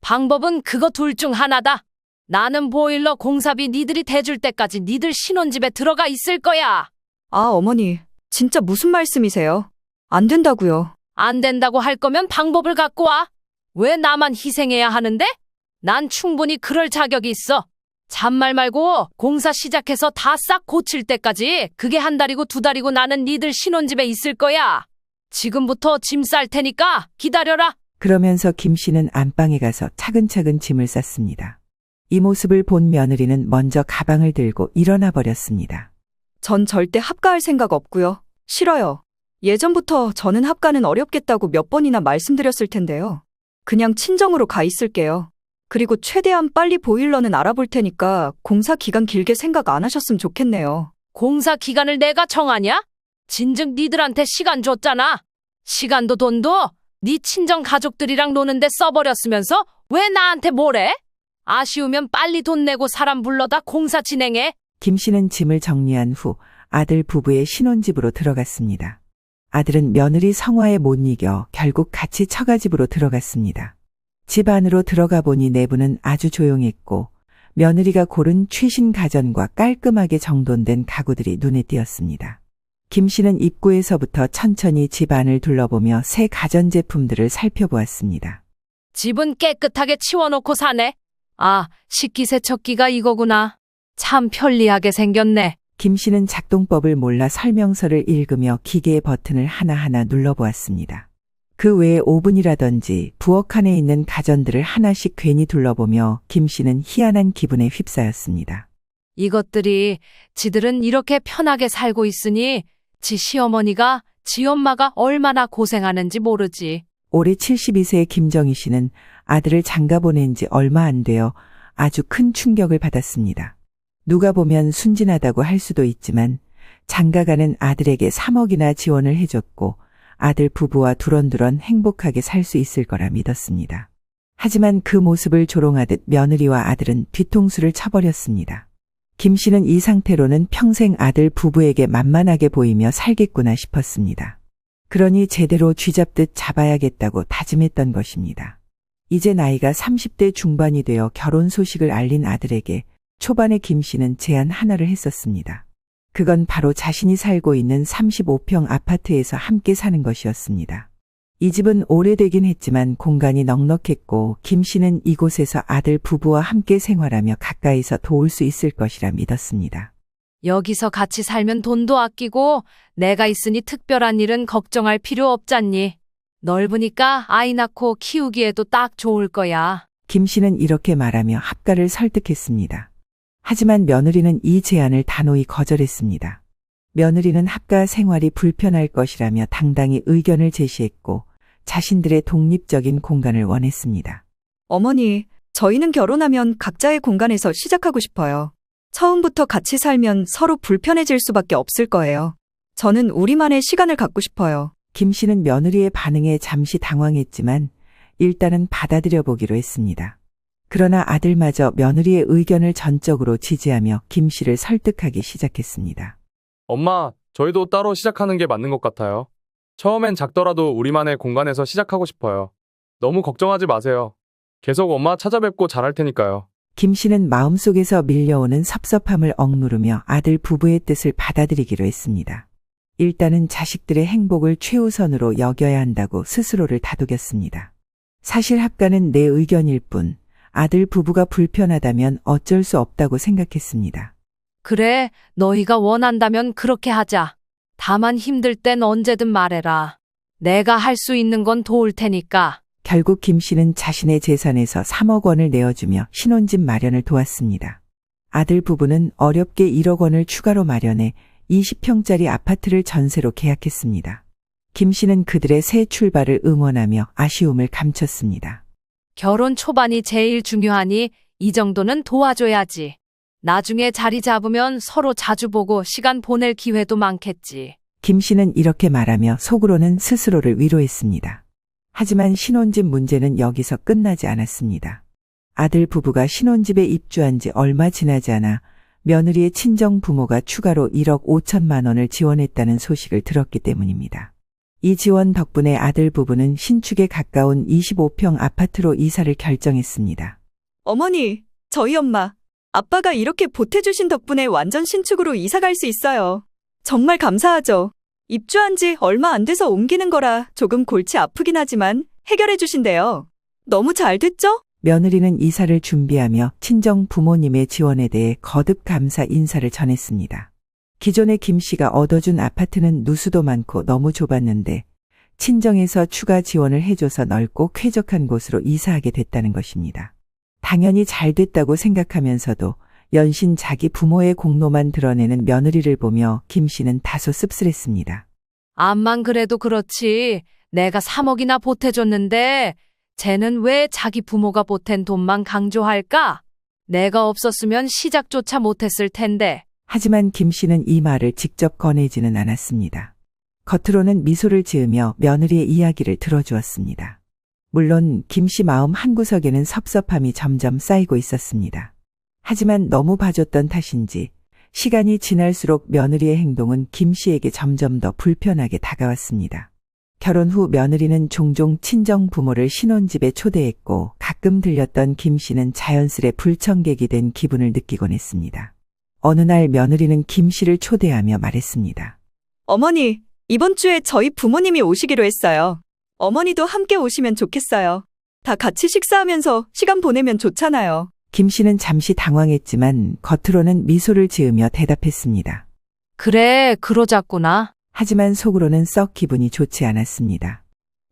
방법은 그거 둘 중 하나다. 나는 보일러 공사비 니들이 대줄 때까지 니들 신혼집에 들어가 있을 거야. 아, 어머니, 진짜 무슨 말씀이세요? 안 된다고요. 안 된다고 할 거면 방법을 갖고 와. 왜 나만 희생해야 하는데? 난 충분히 그럴 자격이 있어. 잔말 말고 공사 시작해서 다 싹 고칠 때까지 그게 한 달이고 두 달이고 나는 니들 신혼집에 있을 거야. 지금부터 짐 쌀 테니까 기다려라. 그러면서 김 씨는 안방에 가서 차근차근 짐을 쌌습니다. 이 모습을 본 며느리는 먼저 가방을 들고 일어나 버렸습니다. 전 절대 합가할 생각 없고요. 싫어요. 예전부터 저는 합가는 어렵겠다고 몇 번이나 말씀드렸을 텐데요. 그냥 친정으로 가 있을게요. 그리고 최대한 빨리 보일러는 알아볼 테니까 공사 기간 길게 생각 안 하셨으면 좋겠네요. 공사 기간을 내가 정하냐? 진즉 니들한테 시간 줬잖아. 시간도 돈도 네 친정 가족들이랑 노는데 써버렸으면서 왜 나한테 뭐래? 아쉬우면 빨리 돈 내고 사람 불러다 공사 진행해. 김 씨는 짐을 정리한 후 아들 부부의 신혼집으로 들어갔습니다. 아들은 며느리 성화에 못 이겨 결국 같이 처가집으로 들어갔습니다. 집 안으로 들어가 보니 내부는 아주 조용했고 며느리가 고른 최신 가전과 깔끔하게 정돈된 가구들이 눈에 띄었습니다. 김 씨는 입구에서부터 천천히 집 안을 둘러보며 새 가전제품들을 살펴보았습니다. 집은 깨끗하게 치워놓고 사네. 아, 식기세척기가 이거구나. 참 편리하게 생겼네. 김 씨는 작동법을 몰라 설명서를 읽으며 기계의 버튼을 하나하나 눌러보았습니다. 그 외에 오븐이라든지 부엌 안에 있는 가전들을 하나씩 괜히 둘러보며 김 씨는 희한한 기분에 휩싸였습니다. 이것들이 지들은 이렇게 편하게 살고 있으니 지 시어머니가 지 엄마가 얼마나 고생하는지 모르지. 올해 72세의 김정희 씨는 아들을 장가 보낸 지 얼마 안 되어 아주 큰 충격을 받았습니다. 누가 보면 순진하다고 할 수도 있지만 장가가는 아들에게 3억이나 지원을 해줬고 아들 부부와 두런두런 행복하게 살 수 있을 거라 믿었습니다. 하지만 그 모습을 조롱하듯 며느리와 아들은 뒤통수를 쳐버렸습니다. 김 씨는 이 상태로는 평생 아들 부부에게 만만하게 보이며 살겠구나 싶었습니다. 그러니 제대로 쥐잡듯 잡아야겠다고 다짐했던 것입니다. 이제 나이가 30대 중반이 되어 결혼 소식을 알린 아들에게 초반에 김 씨는 제안 하나를 했었습니다. 그건 바로 자신이 살고 있는 35평 아파트에서 함께 사는 것이었습니다. 이 집은 오래되긴 했지만 공간이 넉넉했고 김 씨는 이곳에서 아들 부부와 함께 생활하며 가까이서 도울 수 있을 것이라 믿었습니다. 여기서 같이 살면 돈도 아끼고 내가 있으니 특별한 일은 걱정할 필요 없잖니. 넓으니까 아이 낳고 키우기에도 딱 좋을 거야. 김 씨는 이렇게 말하며 합가를 설득했습니다. 하지만 며느리는 이 제안을 단호히 거절했습니다. 며느리는 합가 생활이 불편할 것이라며 당당히 의견을 제시했고 자신들의 독립적인 공간을 원했습니다. 어머니, 저희는 결혼하면 각자의 공간에서 시작하고 싶어요. 처음부터 같이 살면 서로 불편해질 수밖에 없을 거예요. 저는 우리만의 시간을 갖고 싶어요. 김 씨는 며느리의 반응에 잠시 당황했지만 일단은 받아들여 보기로 했습니다. 그러나 아들마저 며느리의 의견을 전적으로 지지하며 김 씨를 설득하기 시작했습니다. 엄마, 저희도 따로 시작하는 게 맞는 것 같아요. 처음엔 작더라도 우리만의 공간에서 시작하고 싶어요. 너무 걱정하지 마세요. 계속 엄마 찾아뵙고 잘할 테니까요. 김 씨는 마음속에서 밀려오는 섭섭함을 억누르며 아들 부부의 뜻을 받아들이기로 했습니다. 일단은 자식들의 행복을 최우선으로 여겨야 한다고 스스로를 다독였습니다. 사실 합가는 내 의견일 뿐 아들 부부가 불편하다면 어쩔 수 없다고 생각했습니다. 그래, 너희가 원한다면 그렇게 하자. 다만 힘들 땐 언제든 말해라. 내가 할 수 있는 건 도울 테니까. 결국 김 씨는 자신의 재산에서 3억 원을 내어주며 신혼집 마련을 도왔습니다. 아들 부부는 어렵게 1억 원을 추가로 마련해 20평짜리 아파트를 전세로 계약했습니다. 김 씨는 그들의 새 출발을 응원하며 아쉬움을 감췄습니다. 결혼 초반이 제일 중요하니 이 정도는 도와줘야지. 나중에 자리 잡으면 서로 자주 보고 시간 보낼 기회도 많겠지. 김 씨는 이렇게 말하며 속으로는 스스로를 위로했습니다. 하지만 신혼집 문제는 여기서 끝나지 않았습니다. 아들 부부가 신혼집에 입주한 지 얼마 지나지 않아 며느리의 친정 부모가 추가로 1억 5천만 원을 지원했다는 소식을 들었기 때문입니다. 이 지원 덕분에 아들 부부는 신축에 가까운 25평 아파트로 이사를 결정했습니다. 어머니, 저희 엄마, 아빠가 이렇게 보태주신 덕분에 완전 신축으로 이사 갈 수 있어요. 정말 감사하죠. 입주한 지 얼마 안 돼서 옮기는 거라 조금 골치 아프긴 하지만 해결해 주신대요. 너무 잘 됐죠? 며느리는 이사를 준비하며 친정 부모님의 지원에 대해 거듭 감사 인사를 전했습니다. 기존에 김 씨가 얻어준 아파트는 누수도 많고 너무 좁았는데 친정에서 추가 지원을 해줘서 넓고 쾌적한 곳으로 이사하게 됐다는 것입니다. 당연히 잘 됐다고 생각하면서도 연신 자기 부모의 공로만 드러내는 며느리를 보며 김 씨는 다소 씁쓸했습니다. 암만 그래도 그렇지. 내가 3억이나 보태줬는데 쟤는 왜 자기 부모가 보탠 돈만 강조할까? 내가 없었으면 시작조차 못했을 텐데. 하지만 김 씨는 이 말을 직접 꺼내지는 않았습니다. 겉으로는 미소를 지으며 며느리의 이야기를 들어주었습니다. 물론 김 씨 마음 한구석에는 섭섭함이 점점 쌓이고 있었습니다. 하지만 너무 봐줬던 탓인지 시간이 지날수록 며느리의 행동은 김 씨에게 점점 더 불편하게 다가왔습니다. 결혼 후 며느리는 종종 친정 부모를 신혼집에 초대했고 가끔 들렸던 김 씨는 자연스레 불청객이 된 기분을 느끼곤 했습니다. 어느 날 며느리는 김 씨를 초대하며 말했습니다. 어머니, 이번 주에 저희 부모님이 오시기로 했어요. 어머니도 함께 오시면 좋겠어요. 다 같이 식사하면서 시간 보내면 좋잖아요. 김 씨는 잠시 당황했지만 겉으로는 미소를 지으며 대답했습니다. 그래, 그러자꾸나. 하지만 속으로는 썩 기분이 좋지 않았습니다.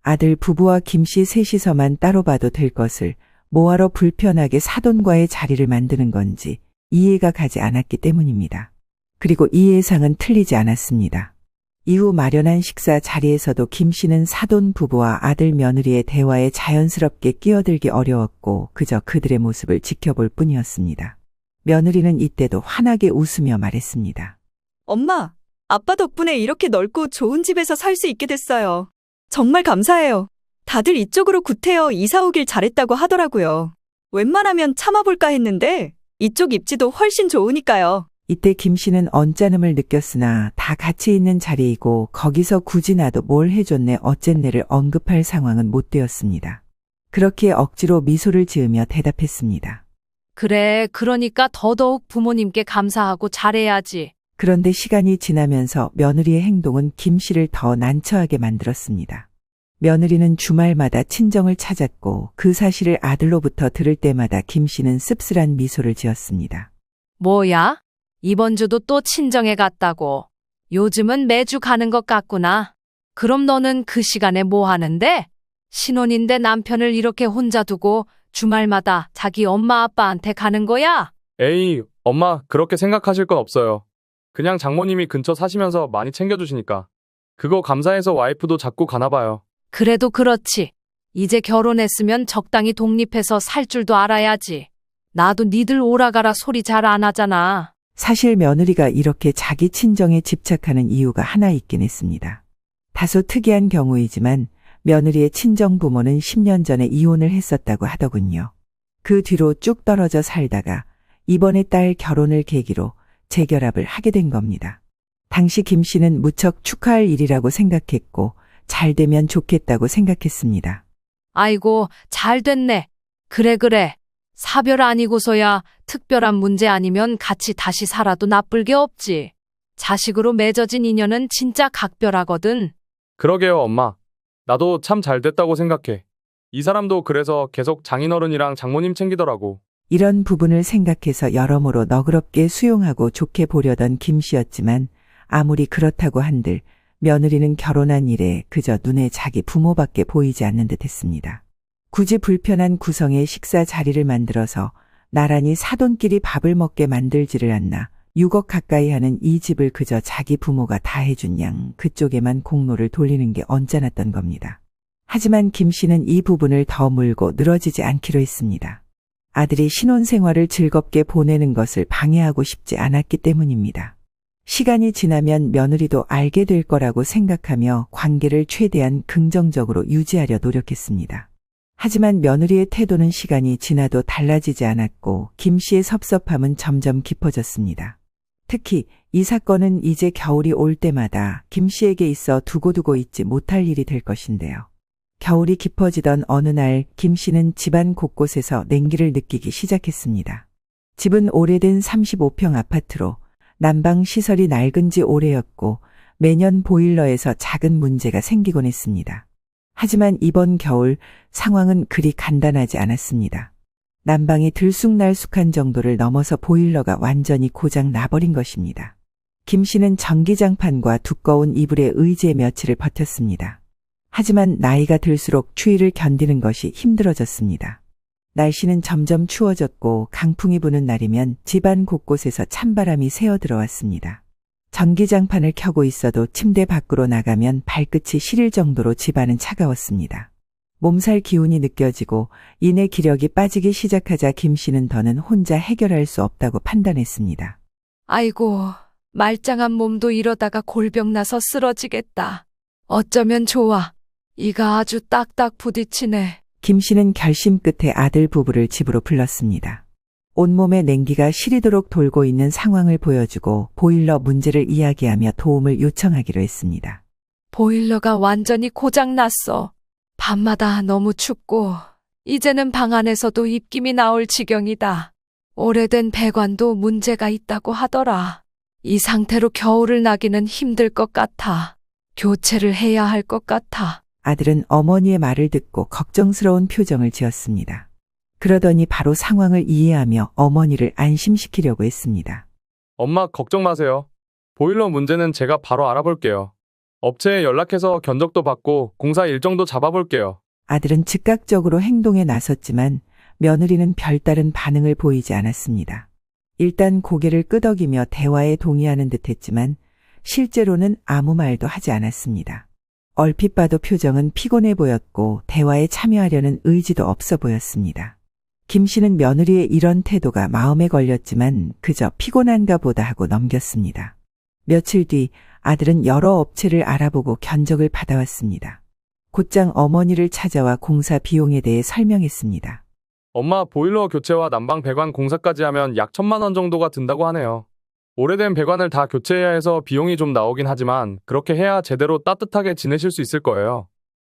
아들 부부와 김 씨 셋이서만 따로 봐도 될 것을 뭐하러 불편하게 사돈과의 자리를 만드는 건지 이해가 가지 않았기 때문입니다. 그리고 이 예상은 틀리지 않았습니다. 이후 마련한 식사 자리에서도 김 씨는 사돈 부부와 아들 며느리의 대화에 자연스럽게 끼어들기 어려웠고 그저 그들의 모습을 지켜볼 뿐이었습니다. 며느리는 이때도 환하게 웃으며 말했습니다. 엄마, 아빠 덕분에 이렇게 넓고 좋은 집에서 살 수 있게 됐어요. 정말 감사해요. 다들 이쪽으로 구태여 이사 오길 잘했다고 하더라고요. 웬만하면 참아볼까 했는데 이쪽 입지도 훨씬 좋으니까요. 이때 김 씨는 언짢음을 느꼈으나 다 같이 있는 자리이고 거기서 굳이 나도 뭘 해줬네 어쨌네를 언급할 상황은 못 되었습니다. 그렇기에 억지로 미소를 지으며 대답했습니다. 그래, 그러니까 더더욱 부모님께 감사하고 잘해야지. 그런데 시간이 지나면서 며느리의 행동은 김 씨를 더 난처하게 만들었습니다. 며느리는 주말마다 친정을 찾았고 그 사실을 아들로부터 들을 때마다 김 씨는 씁쓸한 미소를 지었습니다. 뭐야? 이번 주도 또 친정에 갔다고. 요즘은 매주 가는 것 같구나. 그럼 너는 그 시간에 뭐 하는데? 신혼인데 남편을 이렇게 혼자 두고 주말마다 자기 엄마 아빠한테 가는 거야? 에이, 엄마, 그렇게 생각하실 건 없어요. 그냥 장모님이 근처 사시면서 많이 챙겨주시니까. 그거 감사해서 와이프도 자꾸 가나 봐요. 그래도 그렇지. 이제 결혼했으면 적당히 독립해서 살 줄도 알아야지. 나도 니들 오라가라 소리 잘 안 하잖아. 사실 며느리가 이렇게 자기 친정에 집착하는 이유가 하나 있긴 했습니다. 다소 특이한 경우이지만 며느리의 친정 부모는 10년 전에 이혼을 했었다고 하더군요. 그 뒤로 쭉 떨어져 살다가 이번에 딸 결혼을 계기로 재결합을 하게 된 겁니다. 당시 김 씨는 무척 축하할 일이라고 생각했고 잘 되면 좋겠다고 생각했습니다. 아이고, 잘 됐네. 그래. 사별 아니고서야 특별한 문제 아니면 같이 다시 살아도 나쁠 게 없지. 자식으로 맺어진 인연은 진짜 각별하거든. 그러게요, 엄마. 나도 참 잘 됐다고 생각해. 이 사람도 그래서 계속 장인어른이랑 장모님 챙기더라고. 이런 부분을 생각해서 여러모로 너그럽게 수용하고 좋게 보려던 김 씨였지만 아무리 그렇다고 한들 며느리는 결혼한 이래 그저 눈에 자기 부모밖에 보이지 않는 듯 했습니다. 굳이 불편한 구성의 식사 자리를 만들어서 나란히 사돈끼리 밥을 먹게 만들지를 않나 6억 가까이 하는 이 집을 그저 자기 부모가 다 해준 양 그쪽에만 공로를 돌리는 게 언짢았던 겁니다. 하지만 김 씨는 이 부분을 더 물고 늘어지지 않기로 했습니다. 아들이 신혼생활을 즐겁게 보내는 것을 방해하고 싶지 않았기 때문입니다. 시간이 지나면 며느리도 알게 될 거라고 생각하며 관계를 최대한 긍정적으로 유지하려 노력했습니다. 하지만 며느리의 태도는 시간이 지나도 달라지지 않았고 김 씨의 섭섭함은 점점 깊어졌습니다. 특히 이 사건은 이제 겨울이 올 때마다 김 씨에게 있어 두고두고 잊지 못할 일이 될 것인데요. 겨울이 깊어지던 어느 날 김 씨는 집안 곳곳에서 냉기를 느끼기 시작했습니다. 집은 오래된 35평 아파트로 난방 시설이 낡은 지 오래였고 매년 보일러에서 작은 문제가 생기곤 했습니다. 하지만 이번 겨울 상황은 그리 간단하지 않았습니다. 난방이 들쑥날쑥한 정도를 넘어서 보일러가 완전히 고장 나버린 것입니다. 김 씨는 전기장판과 두꺼운 이불에 의지해 며칠을 버텼습니다. 하지만 나이가 들수록 추위를 견디는 것이 힘들어졌습니다. 날씨는 점점 추워졌고 강풍이 부는 날이면 집안 곳곳에서 찬바람이 새어 들어왔습니다. 전기장판을 켜고 있어도 침대 밖으로 나가면 발끝이 시릴 정도로 집안은 차가웠습니다. 몸살 기운이 느껴지고 이내 기력이 빠지기 시작하자 김 씨는 더는 혼자 해결할 수 없다고 판단했습니다. 아이고, 말짱한 몸도 이러다가 골병 나서 쓰러지겠다. 어쩌면 좋아. 이가 아주 딱딱 부딪히네. 김 씨는 결심 끝에 아들 부부를 집으로 불렀습니다. 온몸에 냉기가 시리도록 돌고 있는 상황을 보여주고 보일러 문제를 이야기하며 도움을 요청하기로 했습니다. 보일러가 완전히 고장났어. 밤마다 너무 춥고 이제는 방 안에서도 입김이 나올 지경이다. 오래된 배관도 문제가 있다고 하더라. 이 상태로 겨울을 나기는 힘들 것 같아. 교체를 해야 할 것 같아. 아들은 어머니의 말을 듣고 걱정스러운 표정을 지었습니다. 그러더니 바로 상황을 이해하며 어머니를 안심시키려고 했습니다. 엄마 걱정 마세요. 보일러 문제는 제가 바로 알아볼게요. 업체에 연락해서 견적도 받고 공사 일정도 잡아볼게요. 아들은 즉각적으로 행동에 나섰지만 며느리는 별다른 반응을 보이지 않았습니다. 일단 고개를 끄덕이며 대화에 동의하는 듯했지만 실제로는 아무 말도 하지 않았습니다. 얼핏 봐도 표정은 피곤해 보였고 대화에 참여하려는 의지도 없어 보였습니다. 김 씨는 며느리의 이런 태도가 마음에 걸렸지만 그저 피곤한가 보다 하고 넘겼습니다. 며칠 뒤 아들은 여러 업체를 알아보고 견적을 받아왔습니다. 곧장 어머니를 찾아와 공사 비용에 대해 설명했습니다. 엄마 보일러 교체와 난방 배관 공사까지 하면 약 1,000만 원 정도가 든다고 하네요. 오래된 배관을 다 교체해야 해서 비용이 좀 나오긴 하지만 그렇게 해야 제대로 따뜻하게 지내실 수 있을 거예요.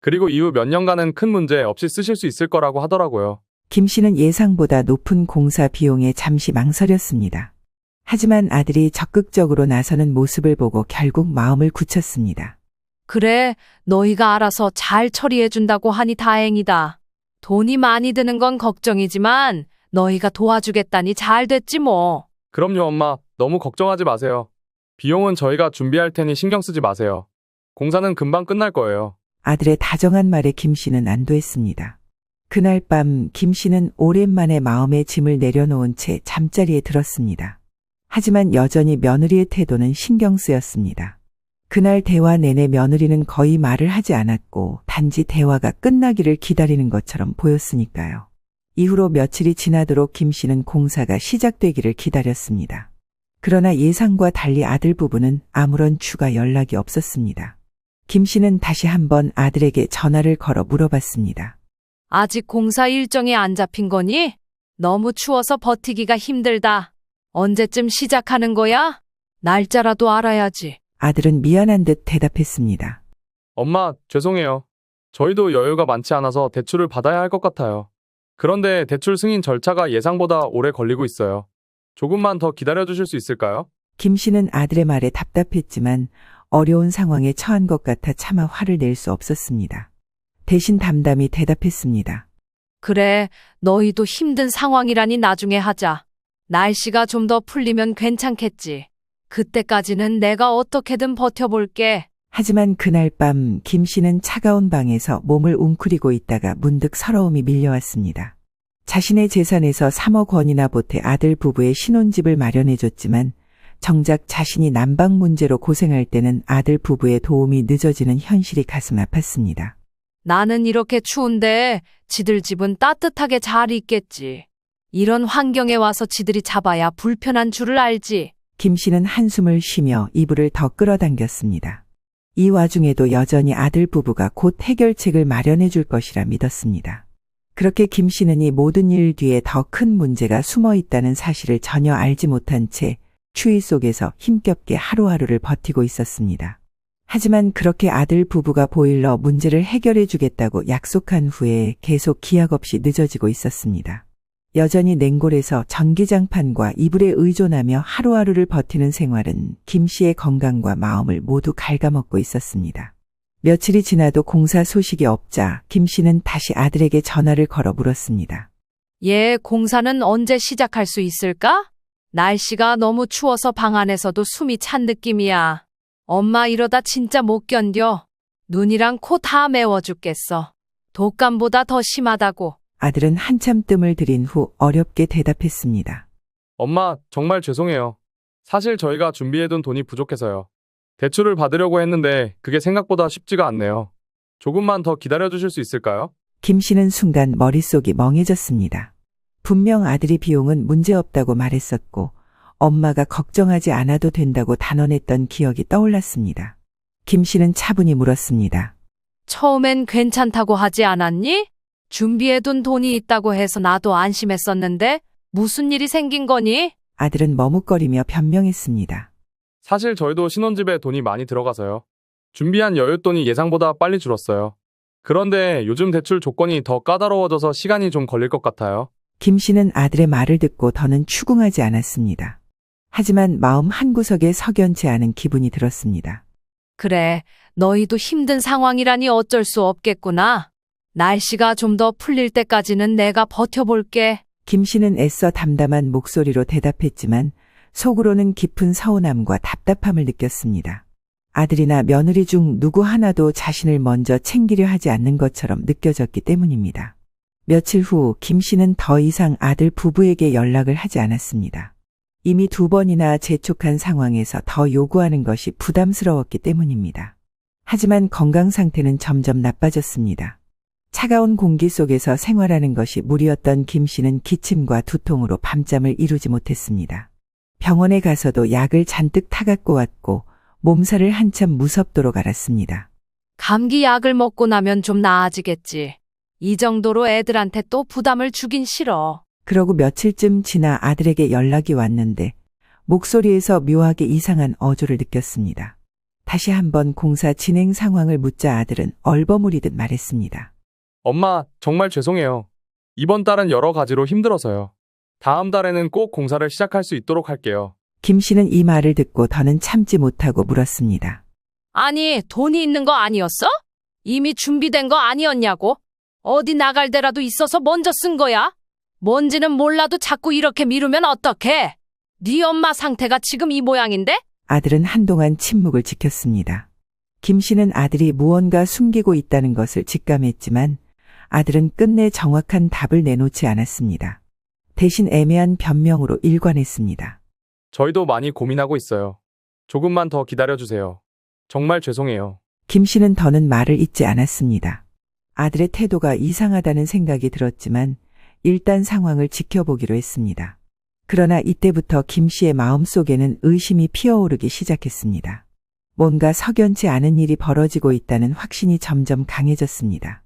그리고 이후 몇 년간은 큰 문제 없이 쓰실 수 있을 거라고 하더라고요. 김 씨는 예상보다 높은 공사 비용에 잠시 망설였습니다. 하지만 아들이 적극적으로 나서는 모습을 보고 결국 마음을 굳혔습니다. 그래, 너희가 알아서 잘 처리해준다고 하니 다행이다. 돈이 많이 드는 건 걱정이지만 너희가 도와주겠다니 잘 됐지 뭐. 그럼요 엄마, 너무 걱정하지 마세요. 비용은 저희가 준비할 테니 신경 쓰지 마세요. 공사는 금방 끝날 거예요. 아들의 다정한 말에 김 씨는 안도했습니다. 그날 밤 김 씨는 오랜만에 마음의 짐을 내려놓은 채 잠자리에 들었습니다. 하지만 여전히 며느리의 태도는 신경 쓰였습니다. 그날 대화 내내 며느리는 거의 말을 하지 않았고 단지 대화가 끝나기를 기다리는 것처럼 보였으니까요. 이후로 며칠이 지나도록 김 씨는 공사가 시작되기를 기다렸습니다. 그러나 예상과 달리 아들 부부는 아무런 추가 연락이 없었습니다. 김 씨는 다시 한번 아들에게 전화를 걸어 물어봤습니다. 아직 공사 일정이 안 잡힌 거니? 너무 추워서 버티기가 힘들다. 언제쯤 시작하는 거야? 날짜라도 알아야지. 아들은 미안한 듯 대답했습니다. 엄마, 죄송해요. 저희도 여유가 많지 않아서 대출을 받아야 할 것 같아요. 그런데 대출 승인 절차가 예상보다 오래 걸리고 있어요. 조금만 더 기다려주실 수 있을까요? 김 씨는 아들의 말에 답답했지만 어려운 상황에 처한 것 같아 차마 화를 낼 수 없었습니다. 대신 담담히 대답했습니다. 그래, 너희도 힘든 상황이라니 나중에 하자. 날씨가 좀 더 풀리면 괜찮겠지. 그때까지는 내가 어떻게든 버텨볼게. 하지만 그날 밤 김 씨는 차가운 방에서 몸을 웅크리고 있다가 문득 서러움이 밀려왔습니다. 자신의 재산에서 3억 원이나 보태 아들 부부의 신혼집을 마련해줬지만 정작 자신이 난방 문제로 고생할 때는 아들 부부의 도움이 늦어지는 현실이 가슴 아팠습니다. 나는 이렇게 추운데 지들 집은 따뜻하게 잘 있겠지. 이런 환경에 와서 지들이 잡아야 불편한 줄을 알지. 김 씨는 한숨을 쉬며 이불을 더 끌어당겼습니다. 이 와중에도 여전히 아들 부부가 곧 해결책을 마련해 줄 것이라 믿었습니다. 그렇게 김 씨는 이 모든 일 뒤에 더 큰 문제가 숨어 있다는 사실을 전혀 알지 못한 채 추위 속에서 힘겹게 하루하루를 버티고 있었습니다. 하지만 그렇게 아들 부부가 보일러 문제를 해결해 주겠다고 약속한 후에 계속 기약 없이 늦어지고 있었습니다. 여전히 냉골에서 전기장판과 이불에 의존하며 하루하루를 버티는 생활은 김 씨의 건강과 마음을 모두 갉아먹고 있었습니다. 며칠이 지나도 공사 소식이 없자 김 씨는 다시 아들에게 전화를 걸어 물었습니다. 얘 공사는 언제 시작할 수 있을까? 날씨가 너무 추워서 방 안에서도 숨이 찬 느낌이야. 엄마 이러다 진짜 못 견뎌. 눈이랑 코 다 매워 죽겠어. 독감보다 더 심하다고. 아들은 한참 뜸을 들인 후 어렵게 대답했습니다. 엄마, 정말 죄송해요. 사실 저희가 준비해둔 돈이 부족해서요. 대출을 받으려고 했는데 그게 생각보다 쉽지가 않네요. 조금만 더 기다려주실 수 있을까요? 김 씨는 순간 머릿속이 멍해졌습니다. 분명 아들이 비용은 문제없다고 말했었고 엄마가 걱정하지 않아도 된다고 단언했던 기억이 떠올랐습니다. 김 씨는 차분히 물었습니다. 처음엔 괜찮다고 하지 않았니? 준비해둔 돈이 있다고 해서 나도 안심했었는데 무슨 일이 생긴 거니? 아들은 머뭇거리며 변명했습니다. 사실 저희도 신혼집에 돈이 많이 들어가서요. 준비한 여윳돈이 예상보다 빨리 줄었어요. 그런데 요즘 대출 조건이 더 까다로워져서 시간이 좀 걸릴 것 같아요. 김 씨는 아들의 말을 듣고 더는 추궁하지 않았습니다. 하지만 마음 한구석에 석연치 않은 기분이 들었습니다. 그래, 너희도 힘든 상황이라니 어쩔 수 없겠구나. 날씨가 좀 더 풀릴 때까지는 내가 버텨볼게. 김 씨는 애써 담담한 목소리로 대답했지만 속으로는 깊은 서운함과 답답함을 느꼈습니다. 아들이나 며느리 중 누구 하나도 자신을 먼저 챙기려 하지 않는 것처럼 느껴졌기 때문입니다. 며칠 후 김 씨는 더 이상 아들 부부에게 연락을 하지 않았습니다. 이미 2번이나 재촉한 상황에서 더 요구하는 것이 부담스러웠기 때문입니다. 하지만 건강 상태는 점점 나빠졌습니다. 차가운 공기 속에서 생활하는 것이 무리였던 김 씨는 기침과 두통으로 밤잠을 이루지 못했습니다. 병원에 가서도 약을 잔뜩 타갖고 왔고 몸살을 한참 무섭도록 앓았습니다. 감기 약을 먹고 나면 좀 나아지겠지. 이 정도로 애들한테 또 부담을 주긴 싫어. 그러고 며칠쯤 지나 아들에게 연락이 왔는데 목소리에서 묘하게 이상한 어조를 느꼈습니다. 다시 한번 공사 진행 상황을 묻자 아들은 얼버무리듯 말했습니다. 엄마, 정말 죄송해요. 이번 달은 여러 가지로 힘들어서요. 다음 달에는 꼭 공사를 시작할 수 있도록 할게요. 김 씨는 이 말을 듣고 더는 참지 못하고 물었습니다. 아니, 돈이 있는 거 아니었어? 이미 준비된 거 아니었냐고? 어디 나갈 데라도 있어서 먼저 쓴 거야? 뭔지는 몰라도 자꾸 이렇게 미루면 어떡해? 네 엄마 상태가 지금 이 모양인데? 아들은 한동안 침묵을 지켰습니다. 김 씨는 아들이 무언가 숨기고 있다는 것을 직감했지만 아들은 끝내 정확한 답을 내놓지 않았습니다. 대신 애매한 변명으로 일관했습니다. 저희도 많이 고민하고 있어요. 조금만 더 기다려주세요. 정말 죄송해요. 김 씨는 더는 말을 잇지 않았습니다. 아들의 태도가 이상하다는 생각이 들었지만 일단 상황을 지켜보기로 했습니다. 그러나 이때부터 김 씨의 마음속에는 의심이 피어오르기 시작했습니다. 뭔가 석연치 않은 일이 벌어지고 있다는 확신이 점점 강해졌습니다.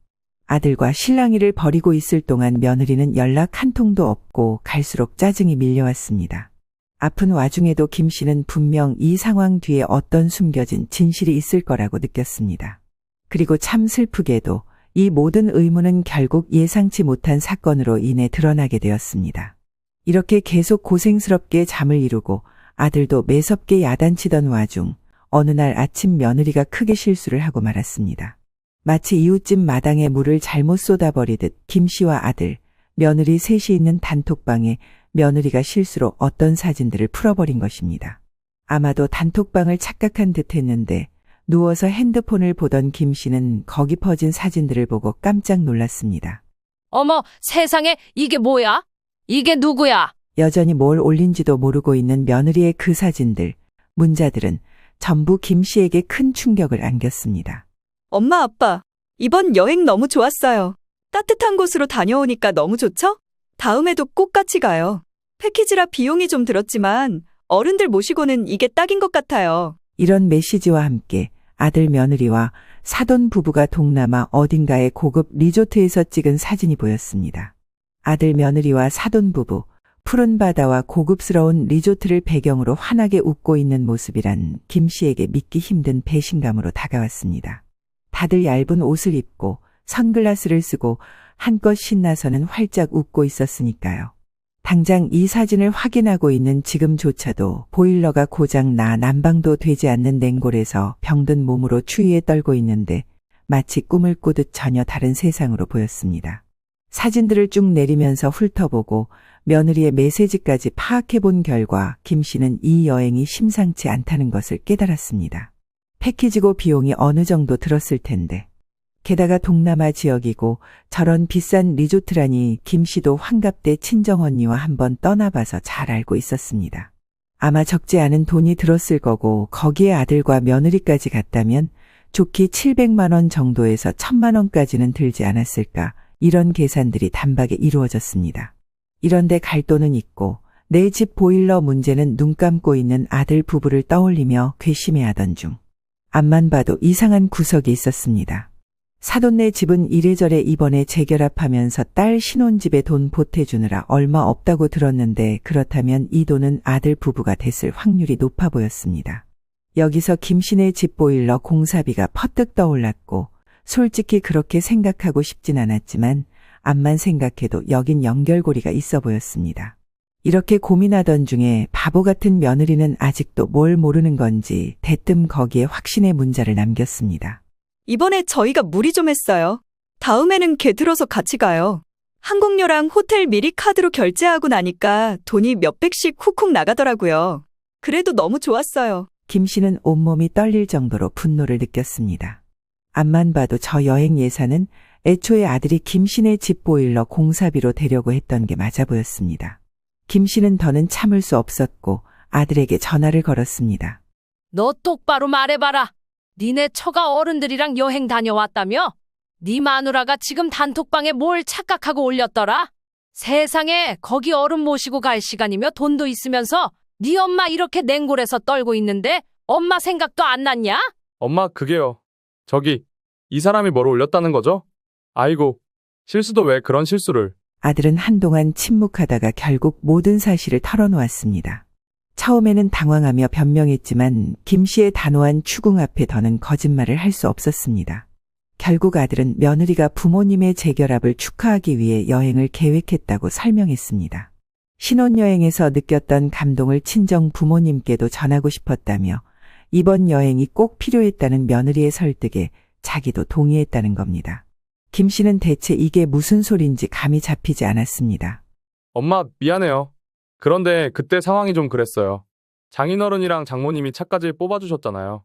아들과 실랑이를 벌이고 있을 동안 며느리는 연락 한 통도 없고 갈수록 짜증이 밀려왔습니다. 아픈 와중에도 김 씨는 분명 이 상황 뒤에 어떤 숨겨진 진실이 있을 거라고 느꼈습니다. 그리고 참 슬프게도 이 모든 의문은 결국 예상치 못한 사건으로 인해 드러나게 되었습니다. 이렇게 계속 고생스럽게 잠을 이루고 아들도 매섭게 야단치던 와중 어느 날 아침 며느리가 크게 실수를 하고 말았습니다. 마치 이웃집 마당에 물을 잘못 쏟아버리듯 김 씨와 아들, 며느리 셋이 있는 단톡방에 며느리가 실수로 어떤 사진들을 풀어버린 것입니다. 아마도 단톡방을 착각한 듯 했는데 누워서 핸드폰을 보던 김 씨는 거기 퍼진 사진들을 보고 깜짝 놀랐습니다. 어머, 세상에 이게 뭐야? 이게 누구야? 여전히 뭘 올린지도 모르고 있는 며느리의 그 사진들, 문자들은 전부 김 씨에게 큰 충격을 안겼습니다. 엄마, 아빠, 이번 여행 너무 좋았어요. 따뜻한 곳으로 다녀오니까 너무 좋죠? 다음에도 꼭 같이 가요. 패키지라 비용이 좀 들었지만 어른들 모시고는 이게 딱인 것 같아요. 이런 메시지와 함께 아들 며느리와 사돈 부부가 동남아 어딘가의 고급 리조트에서 찍은 사진이 보였습니다. 아들 며느리와 사돈 부부, 푸른 바다와 고급스러운 리조트를 배경으로 환하게 웃고 있는 모습이란 김 씨에게 믿기 힘든 배신감으로 다가왔습니다. 다들 얇은 옷을 입고 선글라스를 쓰고 한껏 신나서는 활짝 웃고 있었으니까요. 당장 이 사진을 확인하고 있는 지금조차도 보일러가 고장 나 난방도 되지 않는 냉골에서 병든 몸으로 추위에 떨고 있는데 마치 꿈을 꾸듯 전혀 다른 세상으로 보였습니다. 사진들을 쭉 내리면서 훑어보고 며느리의 메시지까지 파악해본 결과 김 씨는 이 여행이 심상치 않다는 것을 깨달았습니다. 패키지고 비용이 어느 정도 들었을 텐데. 게다가 동남아 지역이고 저런 비싼 리조트라니 김 씨도 환갑 때 친정언니와 한번 떠나봐서 잘 알고 있었습니다. 아마 적지 않은 돈이 들었을 거고 거기에 아들과 며느리까지 갔다면 좋기 700만 원 정도에서 1000만 원까지는 들지 않았을까, 이런 계산들이 단박에 이루어졌습니다. 이런데 갈 돈은 있고 내 집 보일러 문제는 눈 감고 있는 아들 부부를 떠올리며 괘씸해하던 중 앞만 봐도 이상한 구석이 있었습니다. 사돈네 집은 이래저래 이번에 재결합하면서 딸 신혼집에 돈 보태주느라 얼마 없다고 들었는데 그렇다면 이 돈은 아들 부부가 됐을 확률이 높아 보였습니다. 여기서 김씨네 집 보일러 공사비가 퍼뜩 떠올랐고 솔직히 그렇게 생각하고 싶진 않았지만 암만 생각해도 여긴 연결고리가 있어 보였습니다. 이렇게 고민하던 중에 바보 같은 며느리는 아직도 뭘 모르는 건지 대뜸 거기에 확신의 문자를 남겼습니다. 이번에 저희가 무리 좀 했어요. 다음에는 걔 들어서 같이 가요. 항공료랑 호텔 미리 카드로 결제하고 나니까 돈이 몇백씩 훅훅 나가더라고요. 그래도 너무 좋았어요. 김 씨는 온몸이 떨릴 정도로 분노를 느꼈습니다. 앞만 봐도 저 여행 예산은 애초에 아들이 김 씨네 집 보일러 공사비로 대려고 했던 게 맞아 보였습니다. 김 씨는 더는 참을 수 없었고 아들에게 전화를 걸었습니다. 너 똑바로 말해봐라. 니네 처가 어른들이랑 여행 다녀왔다며? 네 마누라가 지금 단톡방에 뭘 착각하고 올렸더라? 세상에, 거기 어른 모시고 갈 시간이며 돈도 있으면서 네 엄마 이렇게 냉골에서 떨고 있는데 엄마 생각도 안 났냐? 엄마, 그게요. 저기, 이 사람이 뭘 올렸다는 거죠? 아이고, 실수도 왜 그런 실수를. 아들은 한동안 침묵하다가 결국 모든 사실을 털어놓았습니다. 처음에는 당황하며 변명했지만 김 씨의 단호한 추궁 앞에 더는 거짓말을 할 수 없었습니다. 결국 아들은 며느리가 부모님의 재결합을 축하하기 위해 여행을 계획했다고 설명했습니다. 신혼여행에서 느꼈던 감동을 친정 부모님께도 전하고 싶었다며 이번 여행이 꼭 필요했다는 며느리의 설득에 자기도 동의했다는 겁니다. 김 씨는 대체 이게 무슨 소린지 감이 잡히지 않았습니다. 엄마, 미안해요. 그런데 그때 상황이 좀 그랬어요. 장인어른이랑 장모님이 차까지 뽑아주셨잖아요.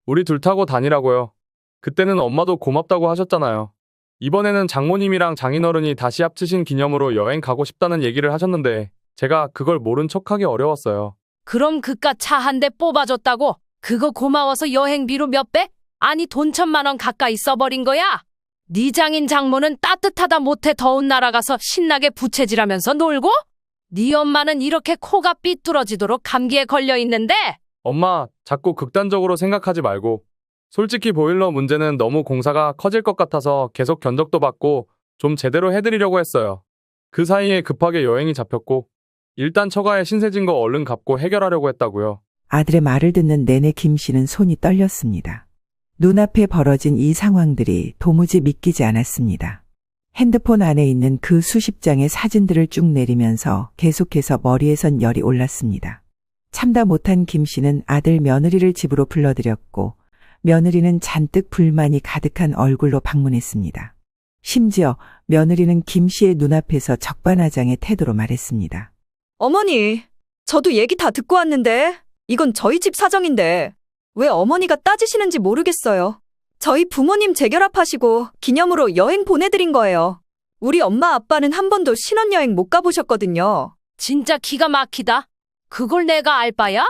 우리 둘 타고 다니라고요. 그때는 엄마도 고맙다고 하셨잖아요. 이번에는 장모님이랑 장인어른이 다시 합치신 기념으로 여행 가고 싶다는 얘기를 하셨는데 제가 그걸 모른 척하기 어려웠어요. 그럼 그깟 차 한 대 뽑아줬다고? 그거 고마워서 여행비로 몇백? 아니 돈 1000만 원 가까이 써버린 거야? 네 장인 장모는 따뜻하다 못해 더운 나라 가서 신나게 부채질하면서 놀고? 네 엄마는 이렇게 코가 삐뚤어지도록 감기에 걸려 있는데? 엄마, 자꾸 극단적으로 생각하지 말고. 솔직히 보일러 문제는 너무 공사가 커질 것 같아서 계속 견적도 받고 좀 제대로 해드리려고 했어요. 그 사이에 급하게 여행이 잡혔고 일단 처가에 신세진 거 얼른 갚고 해결하려고 했다고요. 아들의 말을 듣는 내내 김 씨는 손이 떨렸습니다. 눈앞에 벌어진 이 상황들이 도무지 믿기지 않았습니다. 핸드폰 안에 있는 그 수십 장의 사진들을 쭉 내리면서 계속해서 머리에선 열이 올랐습니다. 참다 못한 김 씨는 아들 며느리를 집으로 불러들였고 며느리는 잔뜩 불만이 가득한 얼굴로 방문했습니다. 심지어 며느리는 김 씨의 눈앞에서 적반하장의 태도로 말했습니다. 어머니, 저도 얘기 다 듣고 왔는데 이건 저희 집 사정인데 왜 어머니가 따지시는지 모르겠어요. 저희 부모님 재결합하시고 기념으로 여행 보내드린 거예요. 우리 엄마 아빠는 한 번도 신혼여행 못 가보셨거든요. 진짜 기가 막히다. 그걸 내가 알 바야?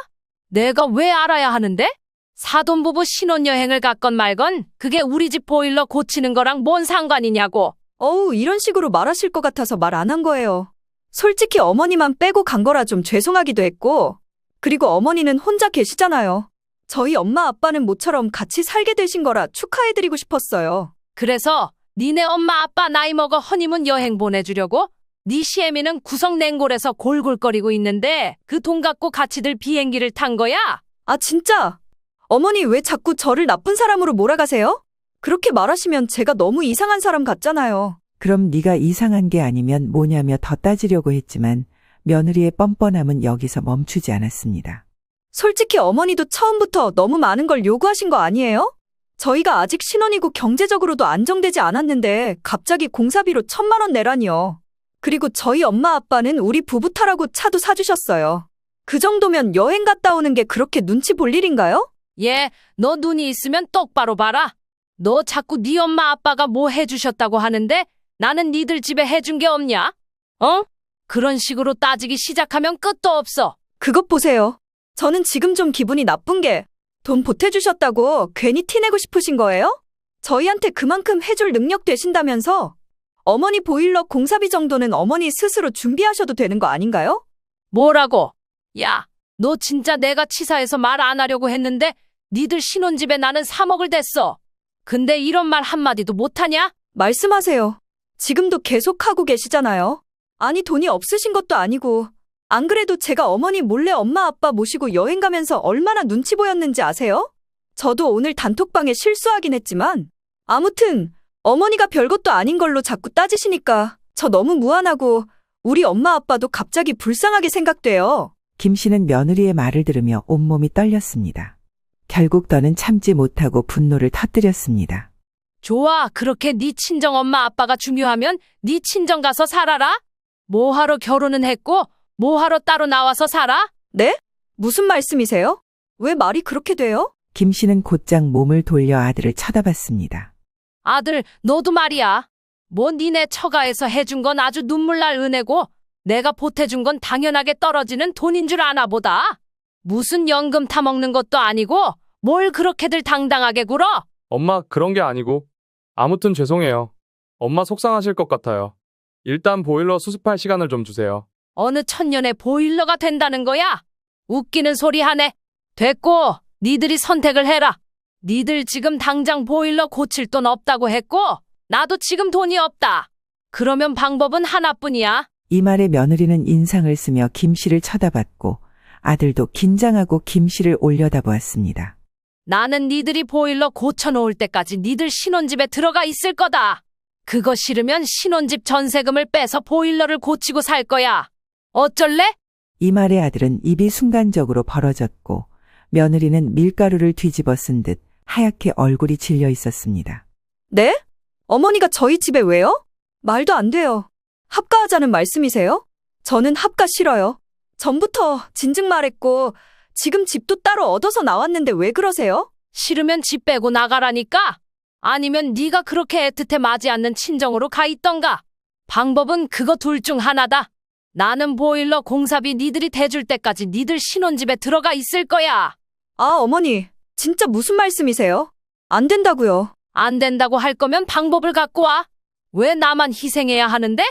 내가 왜 알아야 하는데? 사돈부부 신혼여행을 갔건 말건 그게 우리 집 보일러 고치는 거랑 뭔 상관이냐고. 어우, 이런 식으로 말하실 것 같아서 말 안 한 거예요. 솔직히 어머니만 빼고 간 거라 좀 죄송하기도 했고, 그리고 어머니는 혼자 계시잖아요. 저희 엄마 아빠는 모처럼 같이 살게 되신 거라 축하해드리고 싶었어요. 그래서 니네 엄마 아빠 나이 먹어 허니문 여행 보내주려고? 네 시애미는 구석 냉골에서 골골거리고 있는데 그 돈 갖고 같이들 비행기를 탄 거야? 아, 진짜? 어머니 왜 자꾸 저를 나쁜 사람으로 몰아가세요? 그렇게 말하시면 제가 너무 이상한 사람 같잖아요. 그럼 네가 이상한 게 아니면 뭐냐며 더 따지려고 했지만 며느리의 뻔뻔함은 여기서 멈추지 않았습니다. 솔직히 어머니도 처음부터 너무 많은 걸 요구하신 거 아니에요? 저희가 아직 신혼이고 경제적으로도 안정되지 않았는데 갑자기 공사비로 1,000만 원 내라니요. 그리고 저희 엄마 아빠는 우리 부부 타라고 차도 사주셨어요. 그 정도면 여행 갔다 오는 게 그렇게 눈치 볼 일인가요? 얘, 너 눈이 있으면 똑바로 봐라. 너 자꾸 네 엄마 아빠가 뭐 해주셨다고 하는데 나는 니들 집에 해준 게 없냐? 어? 그런 식으로 따지기 시작하면 끝도 없어. 그것 보세요. 저는 지금 좀 기분이 나쁜 게 돈 보태주셨다고 괜히 티내고 싶으신 거예요? 저희한테 그만큼 해줄 능력 되신다면서 어머니 보일러 공사비 정도는 어머니 스스로 준비하셔도 되는 거 아닌가요? 뭐라고? 야, 너 진짜 내가 치사해서 말 안 하려고 했는데 니들 신혼집에 나는 3억을 댔어. 근데 이런 말 한마디도 못하냐? 말씀하세요. 지금도 계속 하고 계시잖아요. 아니 돈이 없으신 것도 아니고 안 그래도 제가 어머니 몰래 엄마 아빠 모시고 여행 가면서 얼마나 눈치 보였는지 아세요? 저도 오늘 단톡방에 실수하긴 했지만 아무튼 어머니가 별것도 아닌 걸로 자꾸 따지시니까 저 너무 무안하고 우리 엄마 아빠도 갑자기 불쌍하게 생각돼요. 김 씨는 며느리의 말을 들으며 온몸이 떨렸습니다. 결국 더는 참지 못하고 분노를 터뜨렸습니다. 좋아, 그렇게 네 친정 엄마 아빠가 중요하면 네 친정 가서 살아라. 뭐하러 결혼은 했고 뭐하러 따로 나와서 살아? 네? 무슨 말씀이세요? 왜 말이 그렇게 돼요? 김 씨는 곧장 몸을 돌려 아들을 쳐다봤습니다. 아들, 너도 말이야. 뭐 니네 처가에서 해준 건 아주 눈물 날 은혜고 내가 보태준 건 당연하게 떨어지는 돈인 줄 아나 보다. 무슨 연금 타먹는 것도 아니고 뭘 그렇게들 당당하게 굴어? 엄마, 그런 게 아니고. 아무튼 죄송해요. 엄마 속상하실 것 같아요. 일단 보일러 수습할 시간을 좀 주세요. 어느 천년에 보일러가 된다는 거야? 웃기는 소리 하네. 됐고, 니들이 선택을 해라. 니들 지금 당장 보일러 고칠 돈 없다고 했고 나도 지금 돈이 없다. 그러면 방법은 하나뿐이야. 이 말에 며느리는 인상을 쓰며 김 씨를 쳐다봤고 아들도 긴장하고 김 씨를 올려다보았습니다. 나는 니들이 보일러 고쳐놓을 때까지 니들 신혼집에 들어가 있을 거다. 그거 싫으면 신혼집 전세금을 빼서 보일러를 고치고 살 거야. 어쩔래? 이 말에 아들은 입이 순간적으로 벌어졌고 며느리는 밀가루를 뒤집어 쓴 듯 하얗게 얼굴이 질려 있었습니다. 네? 어머니가 저희 집에 왜요? 말도 안 돼요. 합가하자는 말씀이세요? 저는 합가 싫어요. 전부터 진즉 말했고 지금 집도 따로 얻어서 나왔는데 왜 그러세요? 싫으면 집 빼고 나가라니까? 아니면 네가 그렇게 애틋해 맞지 않는 친정으로 가 있던가? 방법은 그거 둘 중 하나다. 나는 보일러 공사비 니들이 대줄 때까지 니들 신혼집에 들어가 있을 거야. 아, 어머니, 진짜 무슨 말씀이세요? 안 된다고요. 안 된다고 할 거면 방법을 갖고 와. 왜 나만 희생해야 하는데?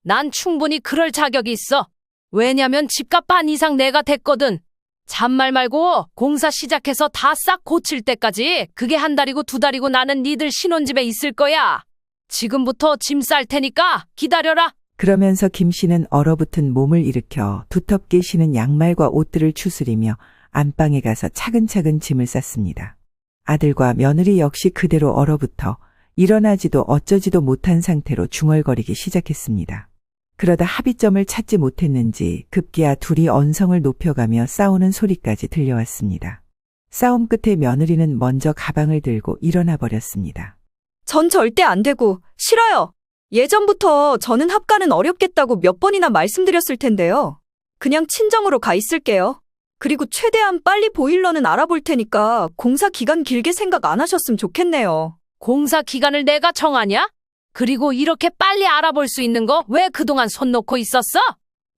난 충분히 그럴 자격이 있어. 왜냐면 집값 반 이상 내가 댔거든. 잔말 말고 공사 시작해서 다 싹 고칠 때까지 그게 한 달이고 두 달이고 나는 니들 신혼집에 있을 거야. 지금부터 짐 쌀 테니까 기다려라. 그러면서 김 씨는 얼어붙은 몸을 일으켜 두텁게 신은 양말과 옷들을 추스리며 안방에 가서 차근차근 짐을 쌌습니다. 아들과 며느리 역시 그대로 얼어붙어 일어나지도 어쩌지도 못한 상태로 중얼거리기 시작했습니다. 그러다 합의점을 찾지 못했는지 급기야 둘이 언성을 높여가며 싸우는 소리까지 들려왔습니다. 싸움 끝에 며느리는 먼저 가방을 들고 일어나 버렸습니다. 전 절대 안 되고 싫어요. 예전부터 저는 합가는 어렵겠다고 몇 번이나 말씀드렸을 텐데요. 그냥 친정으로 가 있을게요. 그리고 최대한 빨리 보일러는 알아볼 테니까 공사 기간 길게 생각 안 하셨으면 좋겠네요. 공사 기간을 내가 정하냐? 그리고 이렇게 빨리 알아볼 수 있는 거 왜 그동안 손 놓고 있었어?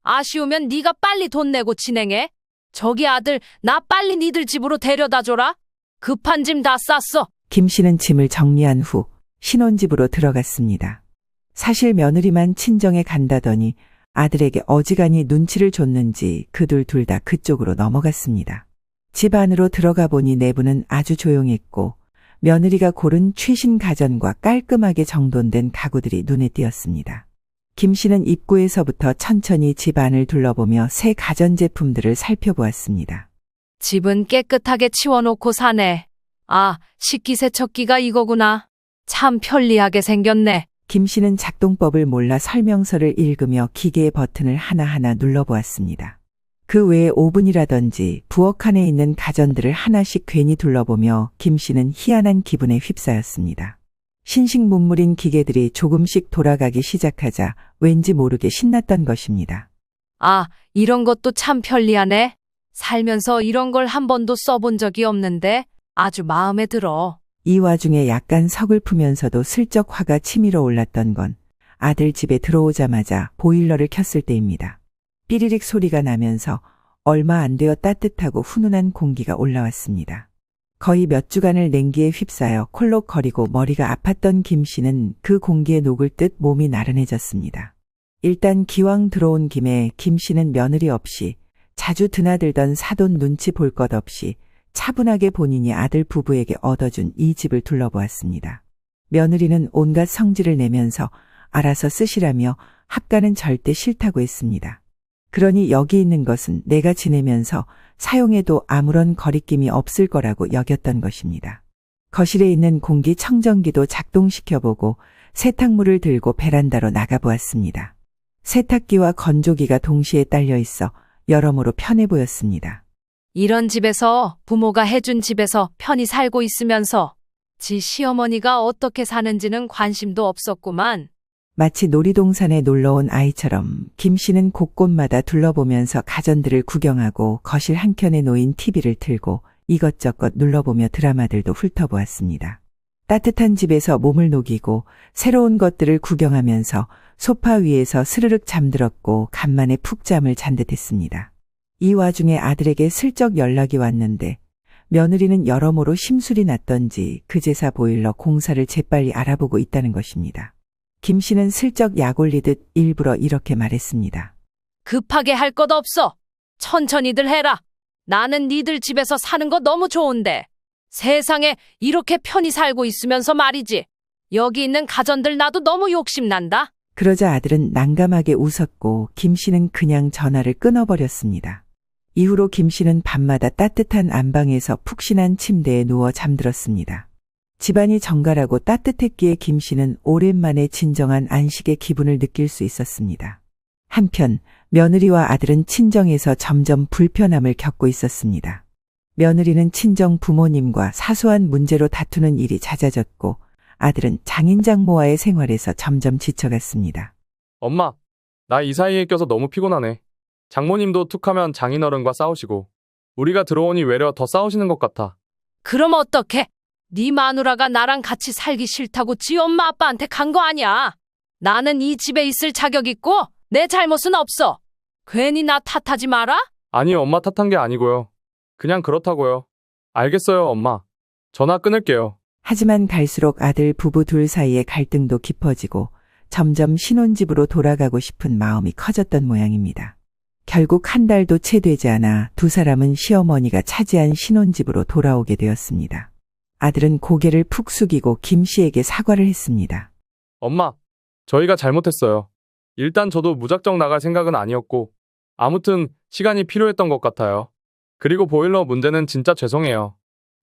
아쉬우면 네가 빨리 돈 내고 진행해. 저기 아들, 나 빨리 니들 집으로 데려다 줘라. 급한 짐 다 쌌어. 김 씨는 짐을 정리한 후 신혼집으로 들어갔습니다. 사실 며느리만 친정에 간다더니 아들에게 어지간히 눈치를 줬는지 그들 둘 다 그쪽으로 넘어갔습니다. 집 안으로 들어가 보니 내부는 아주 조용했고 며느리가 고른 최신 가전과 깔끔하게 정돈된 가구들이 눈에 띄었습니다. 김 씨는 입구에서부터 천천히 집 안을 둘러보며 새 가전제품들을 살펴보았습니다. 집은 깨끗하게 치워놓고 사네. 아, 식기세척기가 이거구나. 참 편리하게 생겼네. 김 씨는 작동법을 몰라 설명서를 읽으며 기계의 버튼을 하나하나 눌러보았습니다. 그 외에 오븐이라든지 부엌 안에 있는 가전들을 하나씩 괜히 둘러보며 김 씨는 희한한 기분에 휩싸였습니다. 신식문물인 기계들이 조금씩 돌아가기 시작하자 왠지 모르게 신났던 것입니다. 아, 이런 것도 참 편리하네. 살면서 이런 걸 한 번도 써본 적이 없는데 아주 마음에 들어. 이 와중에 약간 서글프면서도 슬쩍 화가 치밀어 올랐던 건 아들 집에 들어오자마자 보일러를 켰을 때입니다. 삐리릭 소리가 나면서 얼마 안 되어 따뜻하고 훈훈한 공기가 올라왔습니다. 거의 몇 주간을 냉기에 휩싸여 콜록거리고 머리가 아팠던 김 씨는 그 공기에 녹을 듯 몸이 나른해졌습니다. 일단 기왕 들어온 김에 김 씨는 며느리 없이 자주 드나들던 사돈 눈치 볼 것 없이 차분하게 본인이 아들 부부에게 얻어준 이 집을 둘러보았습니다. 며느리는 온갖 성질을 내면서 알아서 쓰시라며 합가는 절대 싫다고 했습니다. 그러니 여기 있는 것은 내가 지내면서 사용해도 아무런 거리낌이 없을 거라고 여겼던 것입니다. 거실에 있는 공기청정기도 작동시켜보고 세탁물을 들고 베란다로 나가보았습니다. 세탁기와 건조기가 동시에 딸려 있어 여러모로 편해 보였습니다. 이런 집에서 부모가 해준 집에서 편히 살고 있으면서 지 시어머니가 어떻게 사는지는 관심도 없었구만. 마치 놀이동산에 놀러온 아이처럼 김 씨는 곳곳마다 둘러보면서 가전들을 구경하고 거실 한켠에 놓인 TV를 틀고 이것저것 눌러보며 드라마들도 훑어보았습니다. 따뜻한 집에서 몸을 녹이고 새로운 것들을 구경하면서 소파 위에서 스르륵 잠들었고 간만에 푹 잠을 잔 듯했습니다. 이 와중에 아들에게 슬쩍 연락이 왔는데 며느리는 여러모로 심술이 났던지 그제사 보일러 공사를 재빨리 알아보고 있다는 것입니다. 김 씨는 슬쩍 약 올리듯 일부러 이렇게 말했습니다. 급하게 할 것 없어. 천천히들 해라. 나는 니들 집에서 사는 거 너무 좋은데. 세상에 이렇게 편히 살고 있으면서 말이지. 여기 있는 가전들 나도 너무 욕심난다. 그러자 아들은 난감하게 웃었고 김 씨는 그냥 전화를 끊어버렸습니다. 이후로 김 씨는 밤마다 따뜻한 안방에서 푹신한 침대에 누워 잠들었습니다. 집안이 정갈하고 따뜻했기에 김 씨는 오랜만에 진정한 안식의 기분을 느낄 수 있었습니다. 한편 며느리와 아들은 친정에서 점점 불편함을 겪고 있었습니다. 며느리는 친정 부모님과 사소한 문제로 다투는 일이 잦아졌고 아들은 장인장모와의 생활에서 점점 지쳐갔습니다. 엄마, 나 이 사이에 껴서 너무 피곤하네. 장모님도 툭하면 장인어른과 싸우시고 우리가 들어오니 외려 더 싸우시는 것 같아. 그럼 어떡해? 네 마누라가 나랑 같이 살기 싫다고 지 엄마 아빠한테 간 거 아니야. 나는 이 집에 있을 자격 있고 내 잘못은 없어. 괜히 나 탓하지 마라. 아니, 엄마 탓한 게 아니고요. 그냥 그렇다고요. 알겠어요, 엄마. 전화 끊을게요. 하지만 갈수록 아들 부부 둘 사이의 갈등도 깊어지고 점점 신혼집으로 돌아가고 싶은 마음이 커졌던 모양입니다. 결국 한 달도 채 되지 않아 두 사람은 시어머니가 차지한 신혼집으로 돌아오게 되었습니다. 아들은 고개를 푹 숙이고 김 씨에게 사과를 했습니다. 엄마, 저희가 잘못했어요. 일단 저도 무작정 나갈 생각은 아니었고 아무튼 시간이 필요했던 것 같아요. 그리고 보일러 문제는 진짜 죄송해요.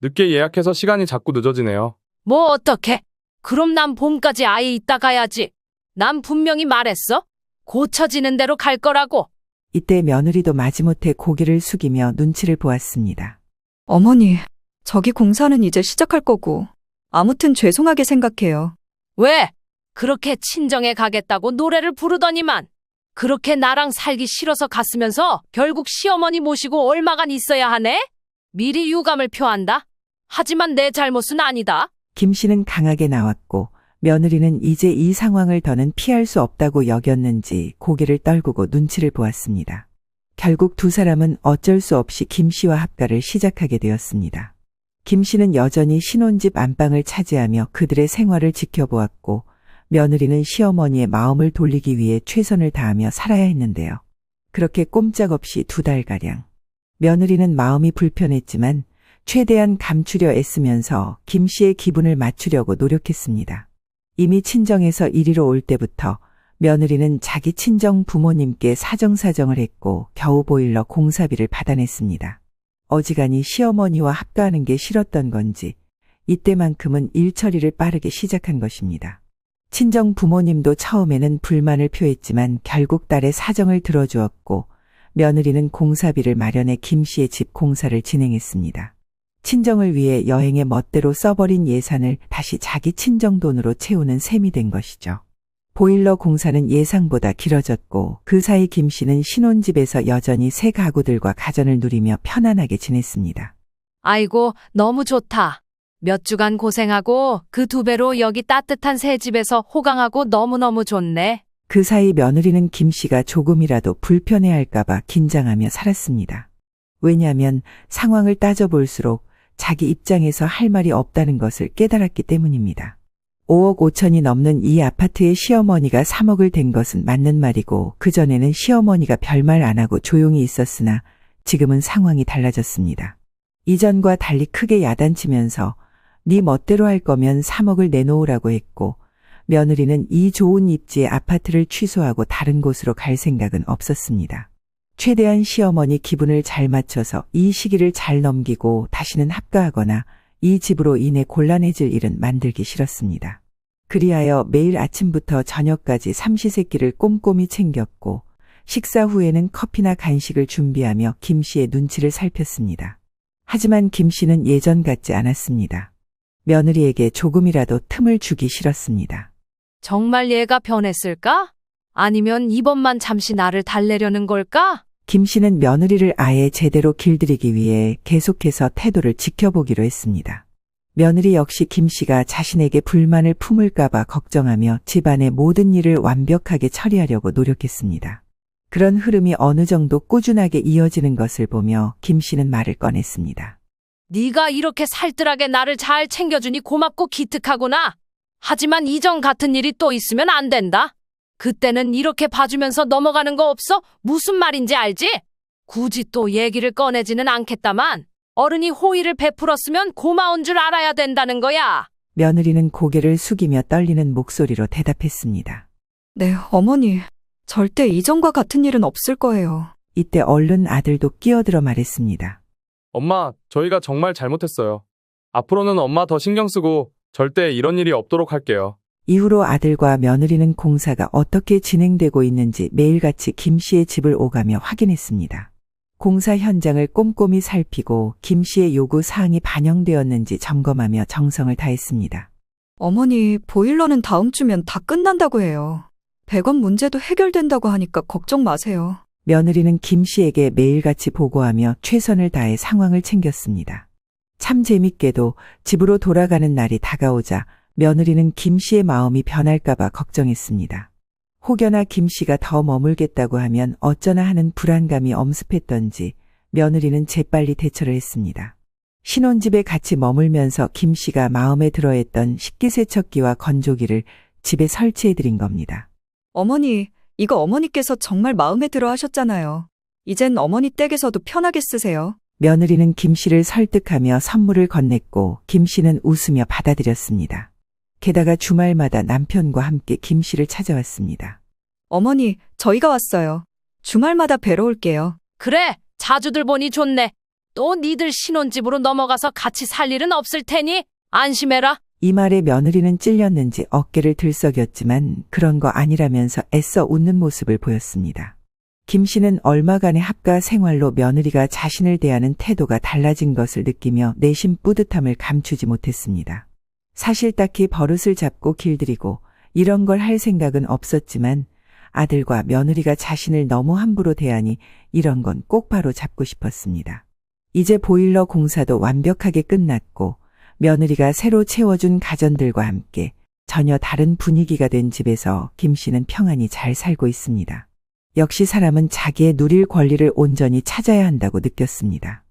늦게 예약해서 시간이 자꾸 늦어지네요. 뭐 어떡해? 그럼 난 봄까지 아예 있다 가야지. 난 분명히 말했어. 고쳐지는 대로 갈 거라고. 이때 며느리도 마지못해 고개를 숙이며 눈치를 보았습니다. 어머니, 저기 공사는 이제 시작할 거고. 아무튼 죄송하게 생각해요. 왜? 그렇게 친정에 가겠다고 노래를 부르더니만. 그렇게 나랑 살기 싫어서 갔으면서 결국 시어머니 모시고 얼마간 있어야 하네? 미리 유감을 표한다. 하지만 내 잘못은 아니다. 김 씨는 강하게 나왔고 며느리는 이제 이 상황을 더는 피할 수 없다고 여겼는지 고개를 떨구고 눈치를 보았습니다. 결국 두 사람은 어쩔 수 없이 김 씨와 합가를 시작하게 되었습니다. 김 씨는 여전히 신혼집 안방을 차지하며 그들의 생활을 지켜보았고 며느리는 시어머니의 마음을 돌리기 위해 최선을 다하며 살아야 했는데요. 그렇게 꼼짝없이 2달가량. 며느리는 마음이 불편했지만 최대한 감추려 애쓰면서 김 씨의 기분을 맞추려고 노력했습니다. 이미 친정에서 이리로 올 때부터 며느리는 자기 친정 부모님께 사정사정을 했고 겨우 보일러 공사비를 받아냈습니다. 어지간히 시어머니와 합가하는 게 싫었던 건지 이때만큼은 일 처리를 빠르게 시작한 것입니다. 친정 부모님도 처음에는 불만을 표했지만 결국 딸의 사정을 들어주었고 며느리는 공사비를 마련해 김 씨의 집 공사를 진행했습니다. 친정을 위해 여행에 멋대로 써버린 예산을 다시 자기 친정 돈으로 채우는 셈이 된 것이죠. 보일러 공사는 예상보다 길어졌고 그 사이 김 씨는 신혼집에서 여전히 새 가구들과 가전을 누리며 편안하게 지냈습니다. 아이고, 너무 좋다. 몇 주간 고생하고 그 2배로 여기 따뜻한 새 집에서 호강하고 너무너무 좋네. 그 사이 며느리는 김 씨가 조금이라도 불편해할까봐 긴장하며 살았습니다. 왜냐하면 상황을 따져볼수록 자기 입장에서 할 말이 없다는 것을 깨달았기 때문입니다. 5억 5천이 넘는 이 아파트의 시어머니가 3억을 댄 것은 맞는 말이고 그전에는 시어머니가 별말 안 하고 조용히 있었으나 지금은 상황이 달라졌습니다. 이전과 달리 크게 야단치면서 네 멋대로 할 거면 3억을 내놓으라고 했고 며느리는 이 좋은 입지의 아파트를 취소하고 다른 곳으로 갈 생각은 없었습니다. 최대한 시어머니 기분을 잘 맞춰서 이 시기를 잘 넘기고 다시는 합가하거나 이 집으로 인해 곤란해질 일은 만들기 싫었습니다. 그리하여 매일 아침부터 저녁까지 삼시세끼를 꼼꼼히 챙겼고 식사 후에는 커피나 간식을 준비하며 김 씨의 눈치를 살폈습니다. 하지만 김 씨는 예전 같지 않았습니다. 며느리에게 조금이라도 틈을 주기 싫었습니다. 정말 얘가 변했을까? 아니면 이번만 잠시 나를 달래려는 걸까? 김 씨는 며느리를 아예 제대로 길들이기 위해 계속해서 태도를 지켜보기로 했습니다. 며느리 역시 김 씨가 자신에게 불만을 품을까봐 걱정하며 집안의 모든 일을 완벽하게 처리하려고 노력했습니다. 그런 흐름이 어느 정도 꾸준하게 이어지는 것을 보며 김 씨는 말을 꺼냈습니다. 네가 이렇게 살뜰하게 나를 잘 챙겨주니 고맙고 기특하구나. 하지만 이전 같은 일이 또 있으면 안 된다. 그때는 이렇게 봐주면서 넘어가는 거 없어? 무슨 말인지 알지? 굳이 또 얘기를 꺼내지는 않겠다만 어른이 호의를 베풀었으면 고마운 줄 알아야 된다는 거야. 며느리는 고개를 숙이며 떨리는 목소리로 대답했습니다. 네, 어머니. 절대 이전과 같은 일은 없을 거예요. 이때 얼른 아들도 끼어들어 말했습니다. 엄마, 저희가 정말 잘못했어요. 앞으로는 엄마 더 신경 쓰고 절대 이런 일이 없도록 할게요. 이후로 아들과 며느리는 공사가 어떻게 진행되고 있는지 매일같이 김 씨의 집을 오가며 확인했습니다. 공사 현장을 꼼꼼히 살피고 김 씨의 요구 사항이 반영되었는지 점검하며 정성을 다했습니다. 어머니, 보일러는 다음 주면 다 끝난다고 해요. 100원 문제도 해결된다고 하니까 걱정 마세요. 며느리는 김 씨에게 매일같이 보고하며 최선을 다해 상황을 챙겼습니다. 참 재밌게도 집으로 돌아가는 날이 다가오자 며느리는 김 씨의 마음이 변할까봐 걱정했습니다. 혹여나 김 씨가 더 머물겠다고 하면 어쩌나 하는 불안감이 엄습했던지 며느리는 재빨리 대처를 했습니다. 신혼집에 같이 머물면서 김 씨가 마음에 들어했던 식기세척기와 건조기를 집에 설치해드린 겁니다. 어머니, 이거 어머니께서 정말 마음에 들어 하셨잖아요. 이젠 어머니 댁에서도 편하게 쓰세요. 며느리는 김 씨를 설득하며 선물을 건넸고 김 씨는 웃으며 받아들였습니다. 게다가 주말마다 남편과 함께 김 씨를 찾아왔습니다. 어머니, 저희가 왔어요. 주말마다 뵈러 올게요. 그래, 자주들 보니 좋네. 또 니들 신혼집으로 넘어가서 같이 살 일은 없을 테니 안심해라. 이 말에 며느리는 찔렸는지 어깨를 들썩였지만 그런 거 아니라면서 애써 웃는 모습을 보였습니다. 김 씨는 얼마간의 합가 생활로 며느리가 자신을 대하는 태도가 달라진 것을 느끼며 내심 뿌듯함을 감추지 못했습니다. 사실 딱히 버릇을 잡고 길들이고 이런 걸 할 생각은 없었지만 아들과 며느리가 자신을 너무 함부로 대하니 이런 건 꼭 바로 잡고 싶었습니다. 이제 보일러 공사도 완벽하게 끝났고 며느리가 새로 채워준 가전들과 함께 전혀 다른 분위기가 된 집에서 김 씨는 평안히 잘 살고 있습니다. 역시 사람은 자기의 누릴 권리를 온전히 찾아야 한다고 느꼈습니다.